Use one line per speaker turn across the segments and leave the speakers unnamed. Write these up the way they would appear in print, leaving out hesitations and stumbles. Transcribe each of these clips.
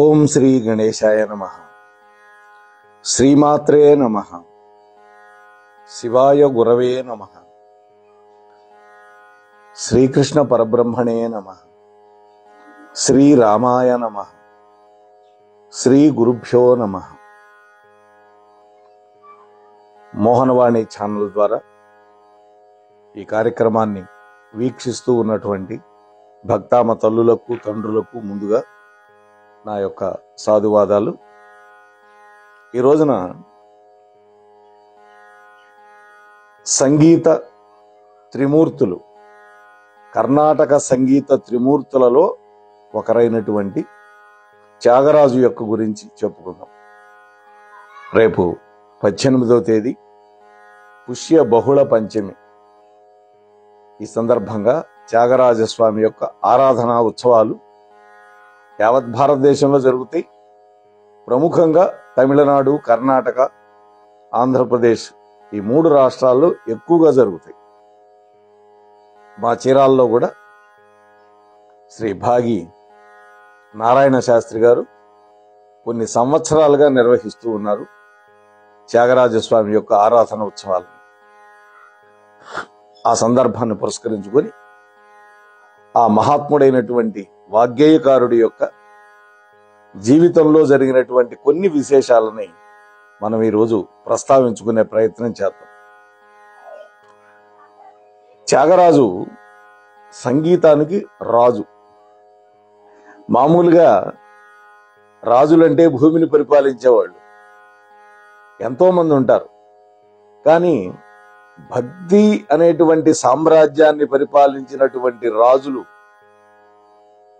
ఓం శ్రీ గణేశాయ నమః. శ్రీమాత్రే నమః. శివాయ గురవే నమః. శ్రీకృష్ణ పరబ్రహ్మణే నమః. శ్రీరామాయ నమః. శ్రీ గురుభ్యో నమః. మోహనవాణి ఛానల్ ద్వారా ఈ కార్యక్రమాన్ని వీక్షిస్తూ ఉన్నటువంటి భక్తామ తల్లులకు తండ్రులకు ముందుగా నా యొక్క సాధువాదాలు. ఈ రోజున సంగీత త్రిమూర్తులు, కర్ణాటక సంగీత త్రిమూర్తులలో ఒకరైనటువంటి త్యాగరాజు యొక్క గురించి చెప్పుకుందాం. రేపు 18వ తేదీ పుష్య బహుళ పంచమి. ఈ సందర్భంగా త్యాగరాజస్వామి యొక్క ఆరాధనా ఉత్సవాలు యావత్ భారతదేశంలో జరుగుతాయి. ప్రముఖంగా తమిళనాడు, కర్ణాటక, ఆంధ్రప్రదేశ్ ఈ 3 రాష్ట్రాల్లో ఎక్కువగా జరుగుతాయి. మా చీరాల్లో కూడా శ్రీ భాగి నారాయణ శాస్త్రి గారు కొన్ని సంవత్సరాలుగా నిర్వహిస్తూ ఉన్నారు త్యాగరాజస్వామి యొక్క ఆరాధన ఉత్సవాలు. ఆ సందర్భాన్ని పురస్కరించుకొని ఆ మహాత్ముడైనటువంటి వాగ్గేయకారుడి యొక్క జీవితంలో జరిగినటువంటి కొన్ని విశేషాలని మనం ఈరోజు ప్రస్తావించుకునే ప్రయత్నం చేద్దాం. త్యాగరాజు సంగీతానికి రాజు. మామూలుగా రాజులంటే భూమిని పరిపాలించేవాళ్ళు ఎంతో మంది ఉంటారు. కానీ భక్తి అనేటువంటి సామ్రాజ్యాన్ని పరిపాలించినటువంటి రాజులు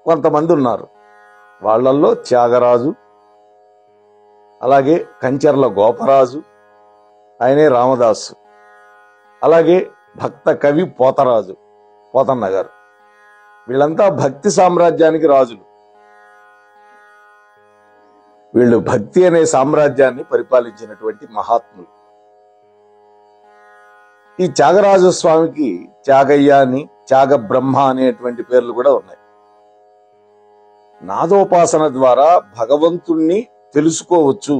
కొంతమంది ఉన్నారు. వాళ్ళల్లో త్యాగరాజు, అలాగే కంచెర్ల గోపరాజు, ఆయనే రామదాసు, అలాగే భక్త కవి పోతన్న గారు. వీళ్ళంతా భక్తి సామ్రాజ్యానికి రాజులు. వీళ్ళు భక్తి అనే సామ్రాజ్యాన్ని పరిపాలించినటువంటి మహాత్ములు. ఈ త్యాగరాజస్వామికి త్యాగయ్య అని, త్యాగ బ్రహ్మ అనేటువంటి పేర్లు కూడా ఉన్నాయి. నాదోపాసన ద్వారా భగవంతుణ్ణి తెలుసుకోవచ్చు,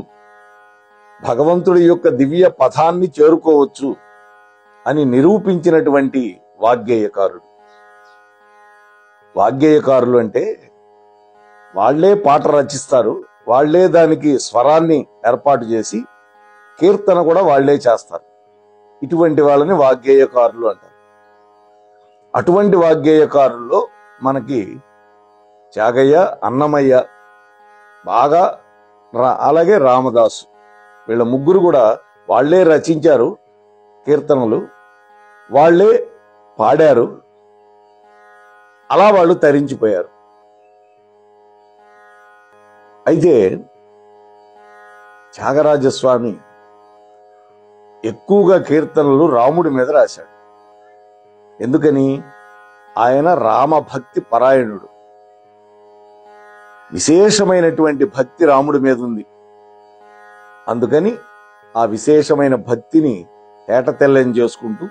భగవంతుడి యొక్క దివ్య పథాన్ని చేరుకోవచ్చు అని నిరూపించినటువంటి వాగ్గేయకారుడు. వాగ్గేయకారులు అంటే వాళ్లే పాట రచిస్తారు, వాళ్లే దానికి స్వరాన్ని ఏర్పాటు చేసి కీర్తన కూడా వాళ్లే చేస్తారు. ఇటువంటి వాళ్ళని వాగ్గేయకారులు అంటారు. అటువంటి వాగ్గేయకారుల్లో మనకి త్యాగయ్య, అన్నమయ్య బాగా, అలాగే రామదాసు, వీళ్ళ ముగ్గురు కూడా వాళ్లే రచించారు కీర్తనలు, వాళ్లే పాడారు. అలా వాళ్ళు తరించిపోయారు. అయితే త్యాగరాజస్వామి ఎక్కువగా కీర్తనలు రాముడి మీద రాశాడు. ఎందుకని? ఆయన రామభక్తి పరాయణుడు. విశేషమైనటువంటి భక్తి రాముడి మీద ఉంది. అందుకని ఆ విశేషమైన భక్తిని తేటతెల్లం చేసుకుంటూ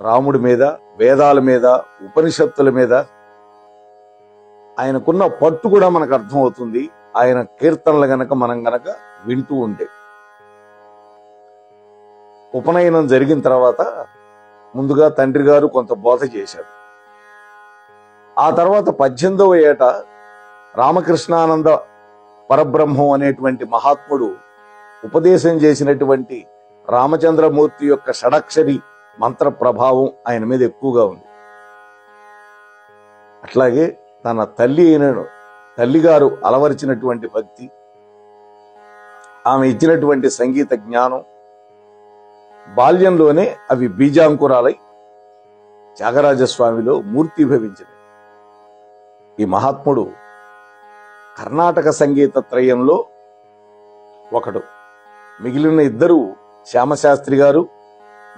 రాముడి మీద, వేదాల మీద, ఉపనిషత్తుల మీద ఆయనకున్న పట్టు కూడా మనకు అర్థమవుతుంది ఆయన కీర్తనలు మనం గనక వింటూ ఉంటే. ఉపనయనం జరిగిన తర్వాత ముందుగా తండ్రి గారు కొంత బోధ చేశారు. ఆ తర్వాత 18వ ఏట రామకృష్ణానంద పరబ్రహ్మం అనేటువంటి మహాత్ముడు ఉపదేశం చేసినటువంటి రామచంద్రమూర్తి యొక్క షడక్షరి మంత్ర ప్రభావం ఆయన మీద ఎక్కువగా ఉంది. అట్లాగే తన తల్లిగారు అలవరిచినటువంటి భక్తి, ఆమె ఇచ్చినటువంటి సంగీత జ్ఞానం బాల్యంలోనే అవి బీజాంకురాలై త్యాగరాజస్వామిలో మూర్తిభవించింది. ఈ మహాత్ముడు కర్ణాటక సంగీత త్రయంలో ఒకడు. మిగిలిన ఇద్దరు శ్యామశాస్త్రి గారు,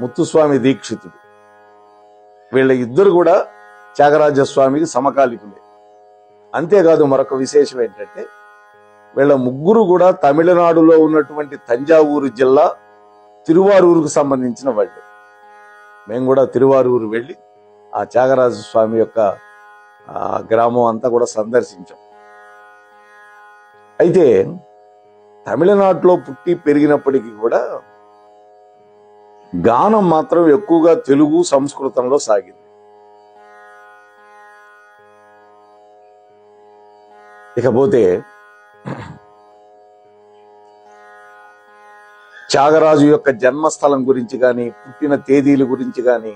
ముత్తుస్వామి దీక్షితుడు. వీళ్ళ ఇద్దరు కూడా త్యాగరాజస్వామికి సమకాలికులే. అంతేకాదు, మరొక విశేషం ఏంటంటే వీళ్ళ ముగ్గురు కూడా తమిళనాడులో ఉన్నటువంటి తంజావూరు జిల్లా తిరువారూరుకు సంబంధించిన వాళ్ళే. మేము కూడా తిరువారూరు వెళ్ళి ఆ త్యాగరాజస్వామి యొక్క గ్రామం అంతా కూడా సందర్శించాం. అయితే తమిళనాడులో పుట్టి పెరిగినప్పటికీ కూడా గానం మాత్రం ఎక్కువగా తెలుగు సంస్కృతంలో సాగింది. ఇకపోతే త్యాగరాజు యొక్క జన్మస్థలం గురించి కానీ పుట్టిన తేదీల గురించి కానీ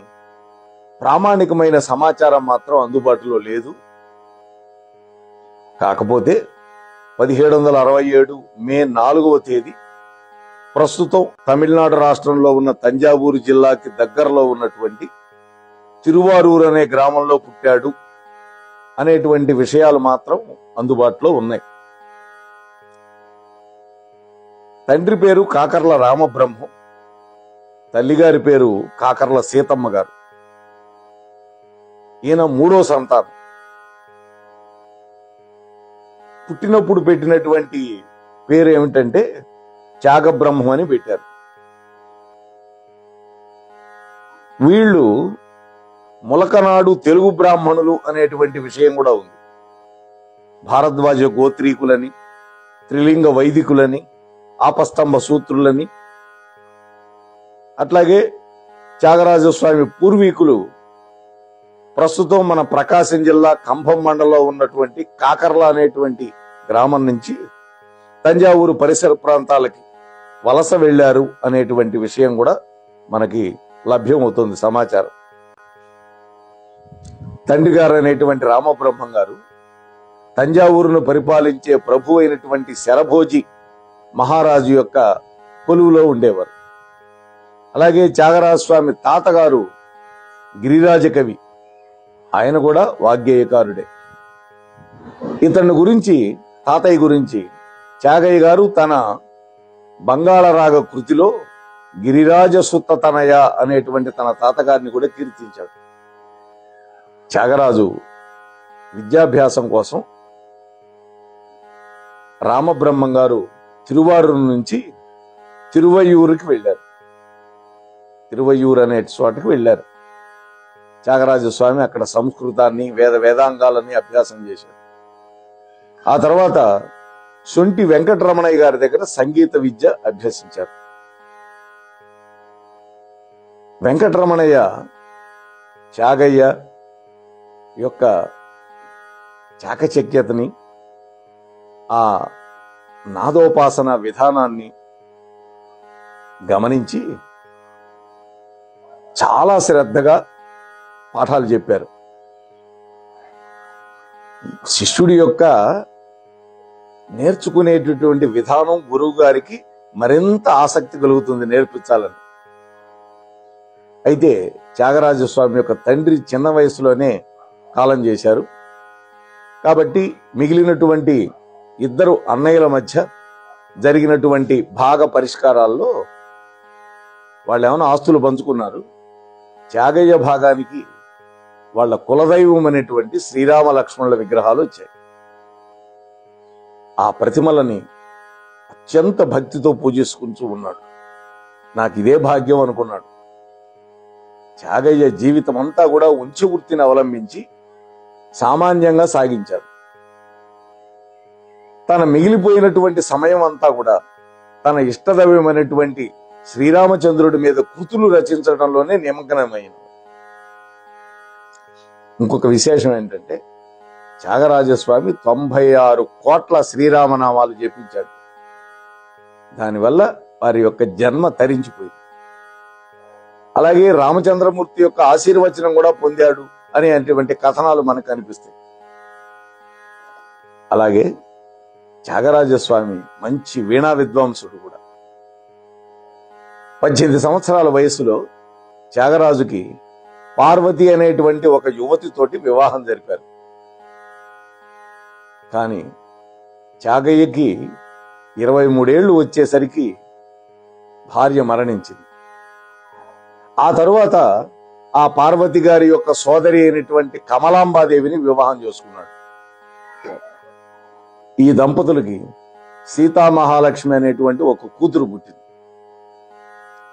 ప్రామాణికమైన సమాచారం మాత్రం అందుబాటులో లేదు. కాకపోతే 1767 మే 4వ తేదీ ప్రస్తుతం తమిళనాడు రాష్ట్రంలో ఉన్న తంజావూరు జిల్లాకి దగ్గరలో ఉన్నటువంటి తిరువారూరు అనే గ్రామంలో పుట్టాడు అనేటువంటి విషయాలు మాత్రం అందుబాటులో ఉన్నాయి. తండ్రి పేరు కాకర్ల రామబ్రహ్మం, తల్లిగారి పేరు కాకర్ల సీతమ్మ గారు. ఈయన 3వ సంతానం. పుట్టినప్పుడు పెట్టినటువంటి పేరు ఏమిటంటే త్యాగబ్రహ్మం అని పెట్టారు. వీళ్ళు ములకనాడు తెలుగు బ్రాహ్మణులు అనేటువంటి విషయం కూడా ఉంది. భారద్వాజ గోత్రీకులని, త్రిలింగ వైదికులని, ఆపస్తంభ సూత్రులని, అట్లాగే త్యాగరాజస్వామి పూర్వీకులు ప్రస్తుతం మన ప్రకాశం జిల్లా కంభం మండలంలో ఉన్నటువంటి కాకర్ల అనేటువంటి గ్రామం నుంచి తంజావూరు పరిసర ప్రాంతాలకి వలస వెళ్లారు అనేటువంటి విషయం కూడా మనకి లభ్యం అవుతుంది సమాచారం. తండ్రి గారు అనేటువంటి రామబ్రహ్మం గారు తంజావూరును పరిపాలించే ప్రభు అయినటువంటి శరభోజి మహారాజు యొక్క కొలువులో ఉండేవారు. అలాగే త్యాగరాజస్వామి తాతగారు గిరిరాజ కవి, ఆయన కూడా వాగ్గేయకారుడే. ఇతని గురించి, తాతయ్య గురించి త్యాగయ్య గారు తన బంగాళ రాగ కృతిలో గిరిరాజ సుత్త తనయ అనేటువంటి తన తాతగారిని కూడా కీర్తించాడు. త్యాగరాజు విద్యాభ్యాసం కోసం రామబ్రహ్మం గారు తిరువారూరు నుంచి తిరువయ్యూరుకి వెళ్ళారు. తిరువయ్యూరు అనే చోటకి వెళ్ళారు. త్యాగరాజస్వామి అక్కడ సంస్కృతాన్ని, వేదాంగాలని అభ్యాసం చేశారు. ఆ తర్వాత సొంటి వెంకటరమణయ్య గారి దగ్గర సంగీత విద్య అభ్యసించారు. వెంకటరమణయ్య త్యాగయ్య యొక్క చాకచక్యతని, ఆ నాదోపాసన విధానాన్ని గమనించి చాలా శ్రద్ధగా పాఠాలు చెప్పారు. శిష్యుడి యొక్క నేర్చుకునేటటువంటి విధానం గురువు గారికి మరింత ఆసక్తి కలుగుతుంది నేర్పించాలని. అయితే త్యాగరాజస్వామి యొక్క తండ్రి చిన్న వయసులోనే కాలం చేశారు. కాబట్టి మిగిలినటువంటి ఇద్దరు అన్నయ్యల మధ్య జరిగినటువంటి భాగ పరిష్కారాల్లో వాళ్ళు ఏమైనా ఆస్తులు పంచుకున్నారు. త్యాగయ్య భాగానికి వాళ్ళ కులదైవం అనేటువంటి శ్రీరామ లక్ష్మణుల విగ్రహాలు వచ్చాయి. ఆ ప్రతిమలని అత్యంత భక్తితో పూజించుకుంటూ ఉన్నాడు. నాకు ఇదే భాగ్యం అనుకున్నాడు. త్యాగయ్య జీవితం అంతా కూడా ఉంచి వృత్తిని అవలంబించి సామాన్యంగా సాగించారు. తన మిగిలిపోయినటువంటి సమయం అంతా కూడా తన ఇష్టదైవమైనటువంటి శ్రీరామచంద్రుడి మీద కృతులు రచించడంలోనే నిమగ్నమైంది. ఇంకొక విశేషం ఏంటంటే త్యాగరాజస్వామి 96 కోట్ల శ్రీరామనామాలు జపించాడు. దానివల్ల వారి యొక్క జన్మ తరించిపోయింది. అలాగే రామచంద్రమూర్తి యొక్క ఆశీర్వచనం కూడా పొందాడు అనేటువంటి కథనాలు మనకు కనిపిస్తాయి. అలాగే త్యాగరాజస్వామి మంచి వీణా విద్వాంసుడు కూడా. 18 సంవత్సరాల వయసులో త్యాగరాజుకి పార్వతి అనేటువంటి ఒక యువతితోటి వివాహం జరిపారు. కానీ త్యాగయ్యకి 23 ఏళ్లు వచ్చేసరికి భార్య మరణించింది. ఆ తరువాత ఆ పార్వతి గారి యొక్క సోదరి అయినటువంటి కమలాంబాదేవిని వివాహం చేసుకున్నాడు. ఈ దంపతులకి సీతామహాలక్ష్మి అనేటువంటి ఒక కూతురు పుట్టింది.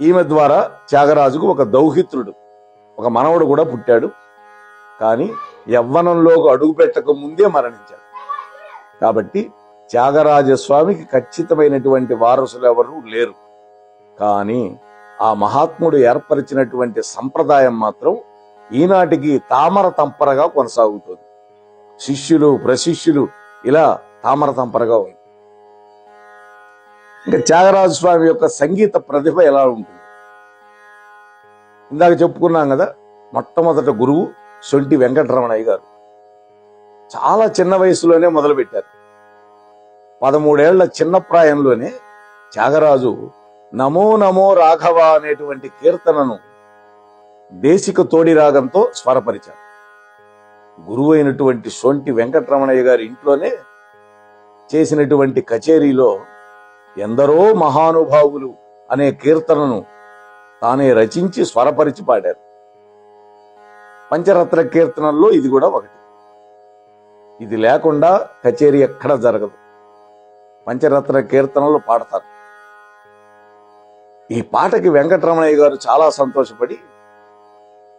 ఈమె ద్వారా త్యాగరాజుకు ఒక దౌహిత్రుడు, ఒక మనవడు కూడా పుట్టాడు. కానీ యవ్వనంలోకి అడుగు పెట్టక ముందే మరణించాడు. కాబట్టి త్యాగరాజస్వామికి ఖచ్చితమైనటువంటి వారసులు ఎవరు లేరు. కానీ ఆ మహాత్ముడు ఏర్పరిచినటువంటి సంప్రదాయం మాత్రం ఈనాటికి తామర తంపరగా కొనసాగుతుంది. శిష్యులు ప్రశిష్యులు ఇలా తామర తంపరగా ఉంది. ఇంకా త్యాగరాజ స్వామి యొక్క సంగీత ప్రతిభ ఎలా ఉంటుంది? ఇందాక చెప్పుకున్నాం కదా, మొట్టమొదట గురువు సొంటి వెంకటరమణయ్య గారు. చాలా చిన్న వయసులోనే మొదలుపెట్టారు. 13 ఏళ్ల చిన్న ప్రాయంలోనే త్యాగరాజు నమో నమో రాఘవ అనేటువంటి కీర్తనను దేశిక తోడి రాగంతో స్వరపరిచారు. గురువు అయినటువంటి సొంటి వెంకటరమణయ్య గారి ఇంట్లోనే చేసినటువంటి కచేరీలో ఎందరో మహానుభావులు అనే కీర్తనను తానే రచించి స్వరపరిచి పాడారు. పంచరత్న కీర్తనల్లో ఇది కూడా ఒకటి. ఇది లేకుండా కచేరీ ఎక్కడ జరగదు. పంచరత్న కీర్తనలు పాడతారు. ఈ పాటకి వెంకటరమణయ్య గారు చాలా సంతోషపడి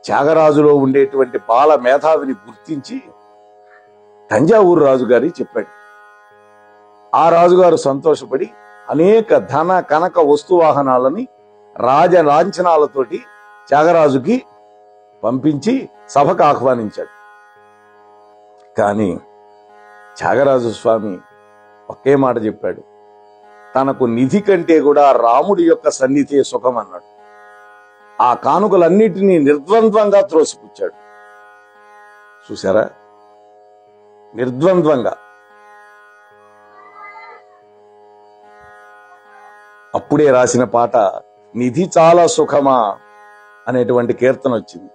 త్యాగరాజులో ఉండేటువంటి బాల మేధావిని గుర్తించి తంజావూరు రాజుగారి చెప్పాడు. ఆ రాజుగారు సంతోషపడి అనేక ధన కనక వస్తువాహనాలని రాజ లాంఛనాలతోటి త్యాగరాజుకి పంపించి సభకు ఆహ్వానించాడు. కానీ త్యాగరాజు స్వామి ఒకే మాట చెప్పాడు, తనకు నిధి కంటే కూడా రాముడి యొక్క సన్నిధే సుఖం అన్నాడు. ఆ కానుకలన్నిటినీ నిర్ద్వంద్వంగా త్రోసిపుచ్చాడు. చూసారా, నిర్ద్వంద్వంగా. అప్పుడే రాసిన పాట నిధి చాలా సుఖమా అనేటువంటి కీర్తన వచ్చింది.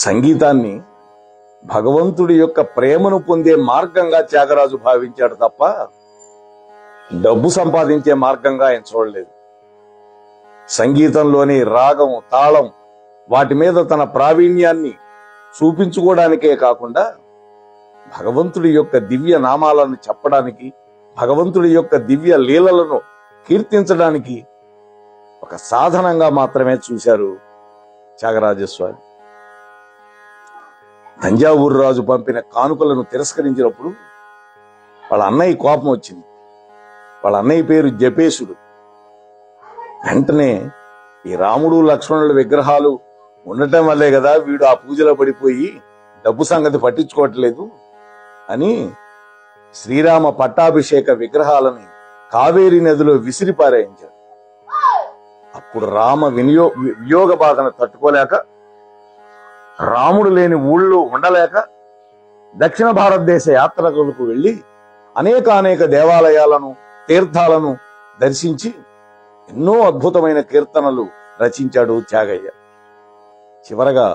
సంగీతాన్ని భగవంతుడి యొక్క ప్రేమను పొందే మార్గంగా త్యాగరాజు భావించాడు తప్ప డబ్బు సంపాదించే మార్గంగా ఆయన చూడలేదు. సంగీతంలోని రాగం తాళం వాటి మీద తన ప్రావీణ్యాన్ని చూపించుకోవడానికే కాకుండా భగవంతుడి యొక్క దివ్య నామాలను చెప్పడానికి, భగవంతుడి యొక్క దివ్య లీలలను కీర్తించడానికి ఒక సాధనంగా మాత్రమే చూశారు త్యాగరాజస్వామి. తంజావూరు రాజు పంపిన కానుకలను తిరస్కరించినప్పుడు వాళ్ళ అన్నయ్య కోపం వచ్చింది. వాళ్ళ అన్నయ్య పేరు జపేశుడు. వెంటనే ఈ రాముడు లక్ష్మణుల విగ్రహాలు ఉండటం వల్లే కదా వీడు ఆ పూజలో పడిపోయి డబ్బు సంగతి పట్టించుకోవట్లేదు అని శ్రీరామ పట్టాభిషేక విగ్రహాలని కావేరీ నదిలో విసిరిపారాయించాడు. అప్పుడు రామ వియోగ బాధను తట్టుకోలేక, రాముడు లేని ఊళ్ళో ఉండలేక దక్షిణ భారతదేశ యాత్రలకు వెళ్లి అనేక దేవాలయాలను తీర్థాలను దర్శించి ఎన్నో అద్భుతమైన కీర్తనలు రచించాడు త్యాగయ్య. చివరగా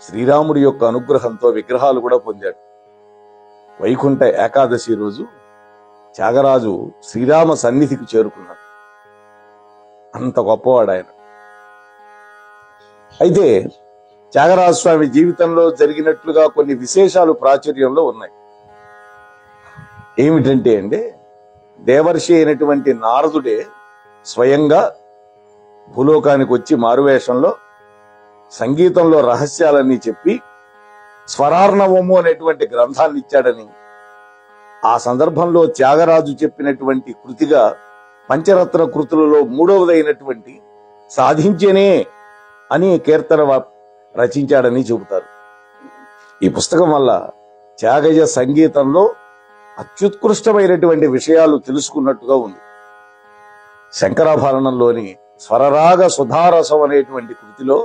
శ్రీరాముడి యొక్క అనుగ్రహంతో విగ్రహాలు కూడా పొందాడు. వైకుంఠ ఏకాదశి రోజు త్యాగరాజు శ్రీరామ సన్నిధికి చేరుకున్నాడు. అంత గొప్పవాడు ఆయన. అయితే త్యాగరాజస్వామి జీవితంలో జరిగినట్లుగా కొన్ని విశేషాలు ప్రాచుర్యంలో ఉన్నాయి. ఏమిటంటే అండి, దేవర్షి అయినటువంటి నారదుడే స్వయంగా భూలోకానికి వచ్చి మారువేషంలో సంగీతంలో రహస్యాలన్నీ చెప్పి స్వరార్ణవము అనేటువంటి గ్రంథాన్ని ఇచ్చాడని, ఆ సందర్భంలో త్యాగరాజు చెప్పినటువంటి కృతిగా పంచరత్న కృతులలో 3వదైనటువంటి సాధించేనే అని కీర్తన రచించాడని చెబుతారు. ఈ పుస్తకం వల్ల త్యాగయ్య సంగీతంలో అత్యుత్కృష్టమైనటువంటి విషయాలు తెలుసుకున్నట్టుగా ఉంది. శంకరాభరణంలోని స్వరరాగ సుధారసం అనేటువంటి కృతిలో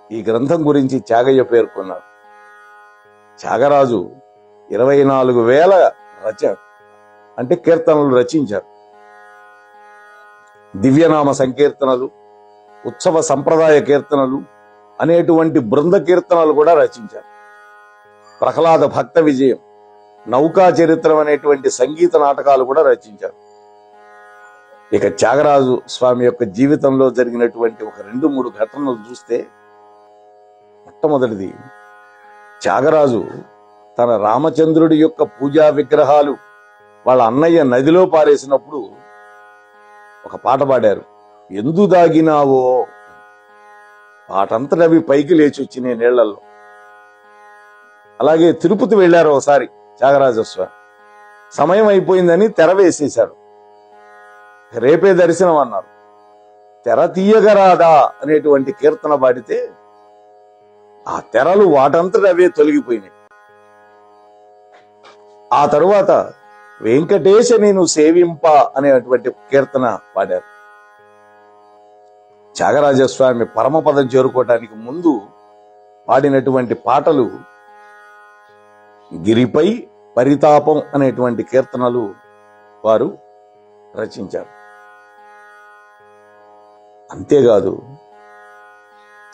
ఈ గ్రంథం గురించి త్యాగయ్య పేర్కొన్నారు. త్యాగరాజు 24,000 కీర్తనలు రచించారు. దివ్యనామ సంకీర్తనలు, ఉత్సవ సంప్రదాయ కీర్తనలు అనేటువంటి బృంద కీర్తనలు కూడా రచించారు. ప్రహ్లాద భక్త విజయం, నౌకా చరిత్రం అనేటువంటి సంగీత నాటకాలు కూడా రచించారు. ఇక త్యాగరాజు స్వామి యొక్క జీవితంలో జరిగినటువంటి ఒక 2-3 ఘటనలు చూస్తే, మొట్టమొదటిది, త్యాగరాజు తన రామచంద్రుడి యొక్క పూజా విగ్రహాలు వాళ్ళ అన్నయ్య నదిలో పారేసినప్పుడు ఒక పాట పాడారు, ఎందు దాగినావో. పాటంతటవి పైకి లేచి వచ్చినాయి నీళ్లలో. అలాగే తిరుపతి వెళ్లారు ఒకసారి త్యాగరాజస్వామి. సమయం అయిపోయిందని తెర వేసేశారు. రేపే దర్శనం అన్నారు. తెర తీయగరాదా అనేటువంటి కీర్తన పాడితే ఆ తెరలు వాటంతట అవే తొలగిపోయినాయి. ఆ తరువాత వెంకటేశ నేను సేవింప అనేటువంటి కీర్తన పాడారు. త్యాగరాజస్వామి పరమపదం చేరుకోవటానికి ముందు పాడినటువంటి పాటలు గిరిపై పరితాపం అనేటువంటి కీర్తనలు వారు రచించారు. అంతేకాదు,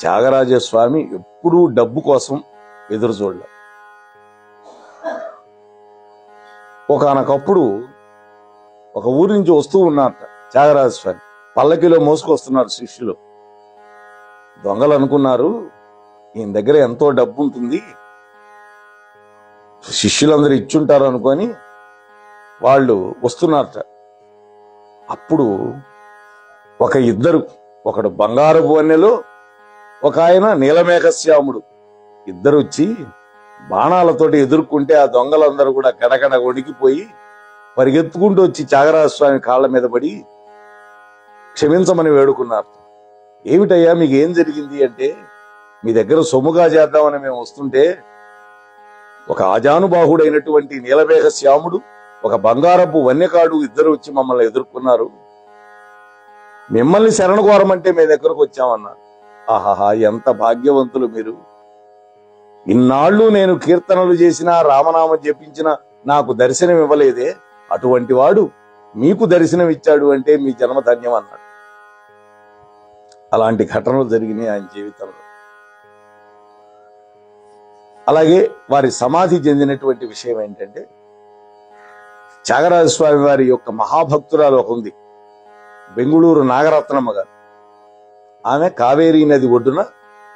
త్యాగరాజస్వామి ఎప్పుడూ డబ్బు కోసం ఎదురు చూడలే. ఒకనొకప్పుడు ఒక ఊరి నుంచి వస్తూ ఉన్నారట త్యాగరాజస్వామి. పల్లకిలో మోసుకొస్తున్నారు శిష్యులు. దొంగలు అనుకున్నారు ఈయన దగ్గర ఎంతో డబ్బు ఉంటుంది, శిష్యులందరూ ఇచ్చుంటారు అనుకొని వాళ్ళు వస్తున్నారట. అప్పుడు ఒక ఇద్దరు, ఒకడు బంగారపు వన్నెలో, ఒక ఆయన నీలమేఘశ్యాముడు, ఇద్దరు వచ్చి బాణాలతోటి ఎదుర్కొంటే ఆ దొంగలందరూ కూడా కడకడ వణికిపోయి పరిగెత్తుకుంటూ వచ్చి త్యాగరాజస్వామి కాళ్ళ మీద పడి క్షమించమని వేడుకున్నారు. ఏమిటయ్యా మీకు ఏం జరిగింది అంటే, మీ దగ్గర సొమ్ముగా చేద్దామని మేము వస్తుంటే ఒక ఆజానుబాహుడైనటువంటి నీలమేఘ శ్యాముడు, ఒక బంగారపు వన్యకాడు ఇద్దరు వచ్చి మమ్మల్ని ఎదుర్కొన్నారు. మిమ్మల్ని శరణు కోరమంటే మీ దగ్గరకు వచ్చామన్నారు. ఆహాహా, ఎంత భాగ్యవంతులు మీరు! ఇన్నాళ్ళు నేను కీర్తనలు చేసినా రామనామం జపించినా నాకు దర్శనం ఇవ్వలేదే, అటువంటి వాడు మీకు దర్శనం ఇచ్చాడు అంటే మీ జన్మ ధన్యం అన్నాడు. అలాంటి ఘటనలు జరిగినాయి ఆయన జీవితంలో. అలాగే వారి సమాధి చెందినటువంటి విషయం ఏంటంటే, త్యాగరాజస్వామి వారి యొక్క మహాభక్తురాలు ఒక ఉంది, బెంగుళూరు నాగరత్నమ్మ గారు. ఆమె కావేరీ నది ఒడ్డున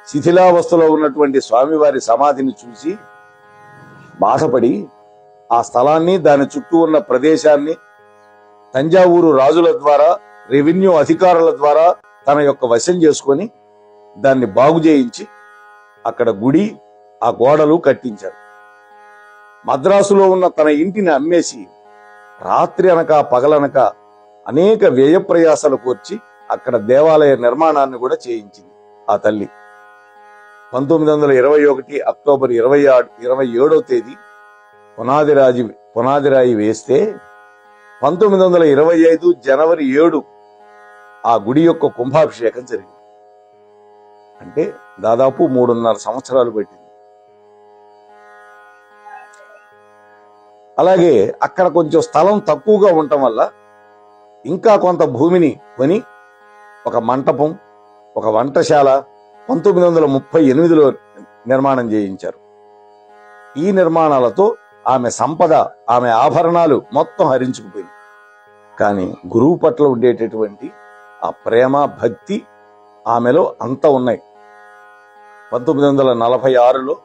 శిథిలావస్థలో ఉన్నటువంటి స్వామివారి సమాధిని చూసి బాధపడి ఆ స్థలాన్ని, దాని చుట్టూ ఉన్న ప్రదేశాన్ని తంజావూరు రాజుల ద్వారా, రెవెన్యూ అధికారుల ద్వారా తన యొక్క వశం చేసుకొని దాన్ని బాగు చేయించి అక్కడ గుడి, ఆ గోడలు కట్టించారు. మద్రాసులో ఉన్న తన ఇంటిని అమ్మేసి రాత్రి అనక పగలనక అనేక వ్యయ ప్రయాసాలు కోర్చి అక్కడ దేవాలయ నిర్మాణాన్ని కూడా చేయించింది ఆ తల్లి. 1921 అక్టోబర్ 27వ తేదీ పునాదిరాయి వేస్తే 1925 జనవరి 7 ఆ గుడి యొక్క కుంభాభిషేకం జరిగింది. అంటే దాదాపు 3.5 సంవత్సరాలు పట్టింది. అలాగే అక్కడ కొంచెం స్థలం తక్కువగా ఉండటం వల్ల ఇంకా కొంత భూమిని కొని ఒక మంటపం, ఒక వంటశాల 1938లో నిర్మాణం చేయించారు. ఈ నిర్మాణాలతో ఆమె సంపద, ఆమె ఆభరణాలు మొత్తం హరించుకుపోయింది. కానీ గురువు పట్ల ఉండేటటువంటి ఆ ప్రేమ, భక్తి ఆమెలో అంత ఉన్నాయి. 1946లో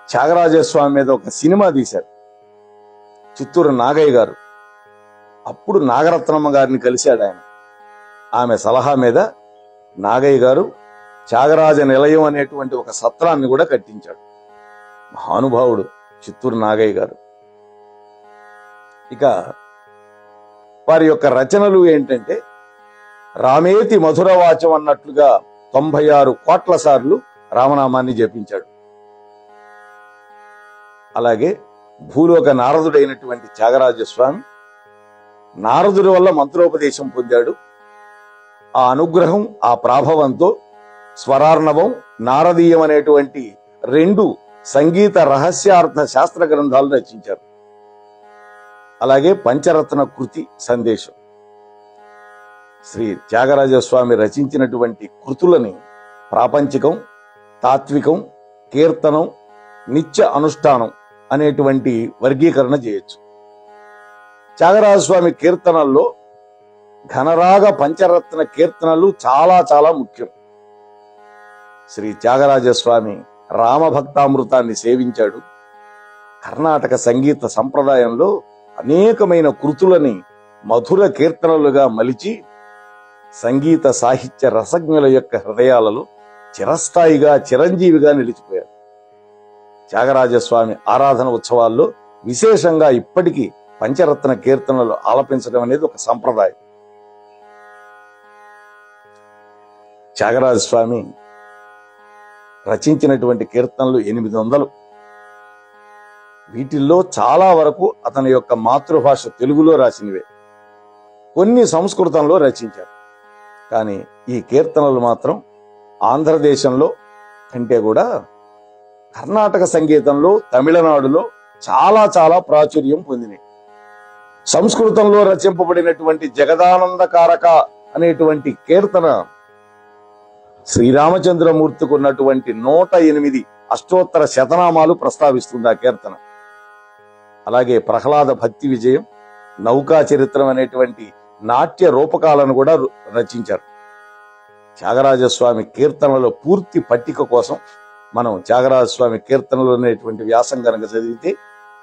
త్యాగరాజస్వామి మీద ఒక సినిమా తీశారు చిత్తూరు నాగయ్య గారు. అప్పుడు నాగరత్నమ్మ గారిని కలిశాడు ఆయన. ఆమె సలహా మీద నాగయ్య గారు త్యాగరాజ నిలయం అనేటువంటి ఒక సత్రాన్ని కూడా కట్టించాడు. మహానుభావుడు చిత్తూరు నాగయ్య గారు. ఇక వారి యొక్క రచనలు ఏంటంటే, రామేతి మధురవాచం అన్నట్లుగా 96 కోట్ల సార్లు రామనామాన్ని జపించాడు. అలాగే భూలోక నారదుడైనటువంటి త్యాగరాజస్వామి నారదుడి వల్ల మంత్రోపదేశం పొందాడు. ఆ అనుగ్రహం, ఆ ప్రాభవంతో స్వరార్ణవం, నారదీయం అనేటువంటి 2 సంగీత రహస్యార్థ శాస్త్ర గ్రంథాలు రచించారు. అలాగే పంచరత్న కృతి సందేశం. శ్రీ త్యాగరాజస్వామి రచించినటువంటి కృతులని ప్రాపంచికం, తాత్వికం, కీర్తనం, నిత్య అనుష్ఠానం అనేటువంటి వర్గీకరణ చేయొచ్చు. త్యాగరాజస్వామి కీర్తనల్లో ఘనరాగ పంచరత్న కీర్తనలు చాలా చాలా ముఖ్యం. శ్రీ త్యాగరాజస్వామి రామభక్తామృతాన్ని సేవించాడు. కర్ణాటక సంగీత సంప్రదాయంలో అనేకమైన కృతులని మధుర కీర్తనలుగా మలిచి సంగీత సాహిత్య రసజ్ఞుల యొక్క హృదయాలలో చిరస్థాయిగా, చిరంజీవిగా నిలిచిపోయారు. త్యాగరాజస్వామి ఆరాధన ఉత్సవాల్లో విశేషంగా ఇప్పటికీ పంచరత్న కీర్తనలు ఆలపించడం అనేది ఒక సంప్రదాయం. త్యాగరాజ స్వామి రచించినటువంటి కీర్తనలు 800. వీటిల్లో చాలా వరకు అతని యొక్క మాతృభాష తెలుగులో రాసినవే, కొన్ని సంస్కృతంలో రచించారు. కానీ ఈ కీర్తనలు మాత్రం ఆంధ్రదేశంలో కంటే కూడా కర్ణాటక సంగీతంలో, తమిళనాడులో చాలా చాలా ప్రాచుర్యం పొందినాయి. సంస్కృతంలో రచింపబడినటువంటి జగదానందకారక అనేటువంటి కీర్తన శ్రీరామచంద్రమూర్తికి ఉన్నటువంటి 108 అష్టోత్తర శతనామాలు ప్రస్తావిస్తుంది ఆ కీర్తన. అలాగే ప్రహ్లాద భక్తి విజయం, నౌకా చరిత్రం అనేటువంటి నాట్య రూపకాలను కూడా రచించారు. త్యాగరాజస్వామి కీర్తనల పూర్తి పట్టిక కోసం మనం త్యాగరాజస్వామి కీర్తనలు అనేటువంటి వ్యాసం కనుక చదివితే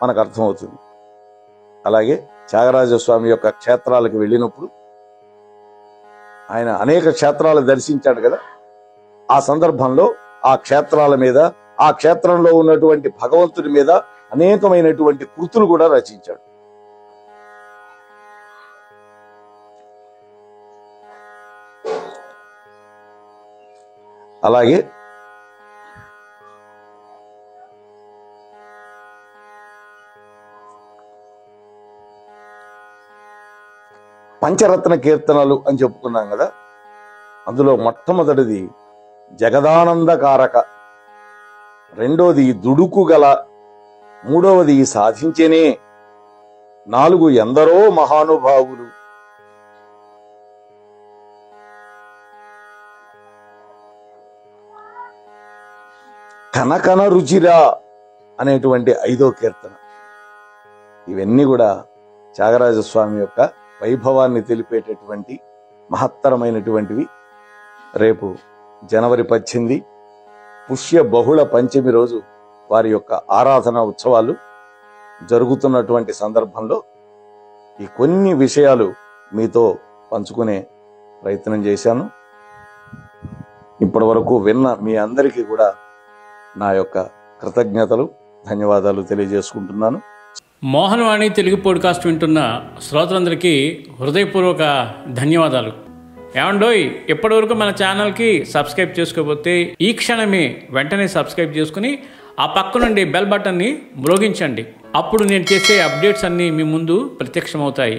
మనకు అర్థమవుతుంది. అలాగే త్యాగరాజస్వామి యొక్క క్షేత్రాలకు వెళ్ళినప్పుడు ఆయన అనేక క్షేత్రాలు దర్శించాడు కదా, ఆ సందర్భంలో ఆ క్షేత్రాల మీద, ఆ క్షేత్రంలో ఉన్నటువంటి భగవంతుడి మీద అనేకమైనటువంటి కృతులు కూడా రచించాడు. అలాగే పంచరత్న కీర్తనలు అని చెప్పుకున్నాం కదా, అందులో మొట్టమొదటిది జగదానందకారక, రెండోది దుడుకు గల, మూడవది సాధించేనే, 4 ఎందరో మహానుభావులు, కనకన రుచిరా అనేటువంటి 5వ కీర్తన. ఇవన్నీ కూడా త్యాగరాజస్వామి యొక్క వైభవాన్ని తెలిపేటటువంటి మహత్తరమైనటువంటివి. రేపు జనవరి 18 పుష్య బహుళ పంచమి రోజు వారి యొక్క ఆరాధన ఉత్సవాలు జరుగుతున్నటువంటి సందర్భంలో ఈ కొన్ని విషయాలు మీతో పంచుకునే ప్రయత్నం చేశాను. ఇప్పటి వరకు విన్న మీ అందరికీ కూడా నా యొక్క కృతజ్ఞతలు, ధన్యవాదాలు తెలియజేసుకుంటున్నాను.
మోహన్ వాణి తెలుగు పాడ్కాస్ట్ వింటున్న శ్రోతలందరికీ హృదయపూర్వక ధన్యవాదాలు. ఏమండోయ్, ఇప్పటివరకు మన ఛానల్కి సబ్స్క్రైబ్ చేసుకోకపోతే ఈ క్షణమే వెంటనే సబ్స్క్రైబ్ చేసుకుని ఆ పక్క నుండి బెల్ బటన్ని మ్రోగించండి. అప్పుడు నేను చేసే అప్డేట్స్ అన్నీ మీ ముందు ప్రత్యక్షమవుతాయి.